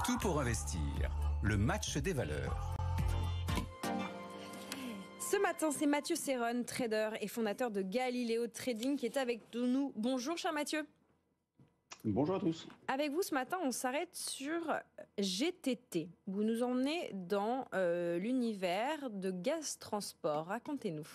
Tout pour investir, le match des valeurs. Ce matin, c'est Mathieu Serron, trader et fondateur de Galileo Trading, qui est avec nous. Bonjour, cher Mathieu. Bonjour à tous. Avec vous, ce matin, on s'arrête sur GTT. Vous nous emmenez dans l'univers de Gaz Transport. Racontez-nous.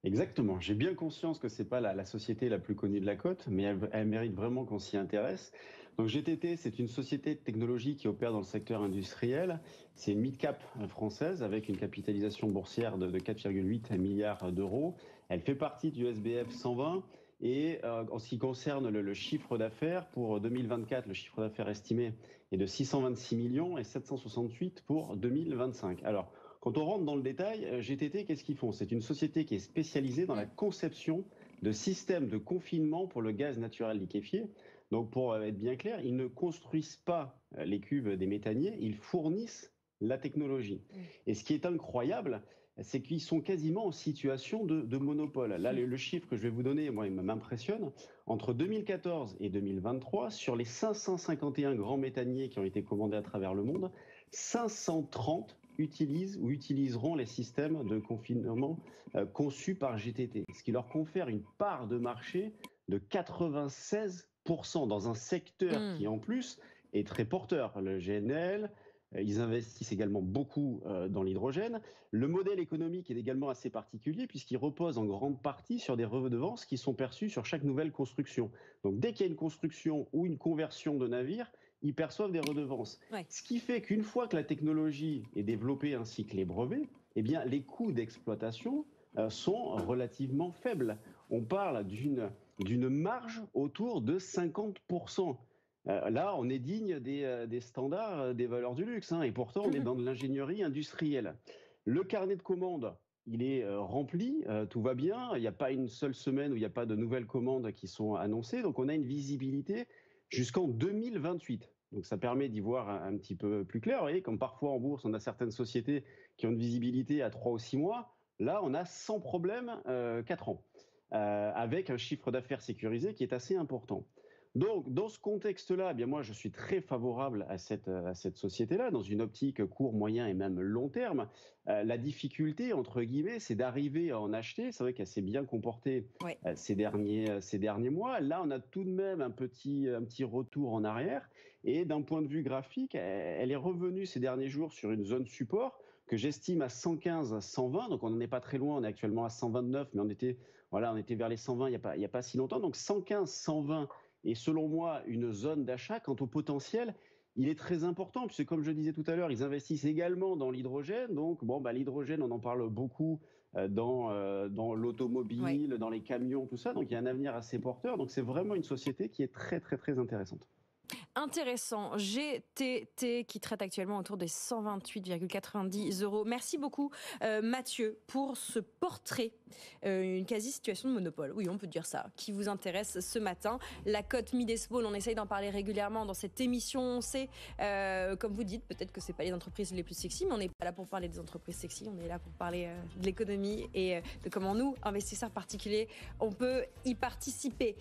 Exactement. J'ai bien conscience que c'est pas la société la plus connue de la côte, mais elle mérite vraiment qu'on s'y intéresse. Donc GTT, c'est une société de technologie qui opère dans le secteur industriel. C'est une mid-cap française avec une capitalisation boursière de 4,8 milliards d'euros. Elle fait partie du SBF 120. Et en ce qui concerne le chiffre d'affaires, pour 2024, le chiffre d'affaires estimé est de 626 millions et 768 pour 2025. Alors, quand on rentre dans le détail, GTT, qu'est-ce qu'ils font? C'est une société qui est spécialisée dans la conception de systèmes de confinement pour le gaz naturel liquéfié. Donc, pour être bien clair, ils ne construisent pas les cuves des méthaniers, ils fournissent la technologie. Et ce qui est incroyable, c'est qu'ils sont quasiment en situation de monopole. Là, le chiffre que je vais vous donner, moi, il m'impressionne. Entre 2014 et 2023, sur les 551 grands méthaniers qui ont été commandés à travers le monde, 530 utilisent ou utiliseront les systèmes de confinement conçus par GTT, ce qui leur confère une part de marché de 96% dans un secteur qui, en plus, est très porteur. Le GNL, ils investissent également beaucoup dans l'hydrogène. Le modèle économique est également assez particulier puisqu'il repose en grande partie sur des redevances qui sont perçues sur chaque nouvelle construction. Donc dès qu'il y a une construction ou une conversion de navire, ils perçoivent des redevances. Ouais. Ce qui fait qu'une fois que la technologie est développée ainsi que les brevets, eh bien, les coûts d'exploitation sont relativement faibles. On parle d'une marge autour de 50%. Là, on est digne des standards des valeurs du luxe, et pourtant, on est dans de l'ingénierie industrielle. Le carnet de commandes, il est rempli, tout va bien. Il n'y a pas une seule semaine où il n'y a pas de nouvelles commandes qui sont annoncées. Donc, on a une visibilité jusqu'en 2028. Donc, ça permet d'y voir un petit peu plus clair. Vous voyez, comme parfois en bourse, on a certaines sociétés qui ont une visibilité à 3 ou 6 mois. Là, on a sans problème 4 ans, avec un chiffre d'affaires sécurisé qui est assez important. Donc, dans ce contexte-là, eh bien moi, je suis très favorable à cette société-là, dans une optique court, moyen et même long terme. La difficulté, entre guillemets, c'est d'arriver à en acheter. C'est vrai qu'elle s'est bien comportée ces derniers mois. Là, on a tout de même un petit retour en arrière. Et d'un point de vue graphique, elle est revenue ces derniers jours sur une zone support que j'estime à 115, 120. Donc, on n'en est pas très loin. On est actuellement à 129, mais on était vers les 120 il n'y a pas si longtemps. Donc, 115, 120. Et selon moi, une zone d'achat, quant au potentiel, il est très important, puisque comme je disais tout à l'heure, ils investissent également dans l'hydrogène. Donc, l'hydrogène, on en parle beaucoup dans l'automobile, dans les camions, tout ça. Donc, il y a un avenir assez porteur. Donc, c'est vraiment une société qui est très, très, très intéressante. Intéressant. GTT qui traite actuellement autour des 128,90 €. Merci beaucoup Mathieu pour ce portrait, une quasi-situation de monopole, oui on peut dire ça, qui vous intéresse ce matin. La cote mid-small, on essaye d'en parler régulièrement dans cette émission. On sait, comme vous dites, peut-être que c'est pas les entreprises les plus sexy, mais on n'est pas là pour parler des entreprises sexy, on est là pour parler de l'économie et de comment nous, investisseurs particuliers, on peut y participer.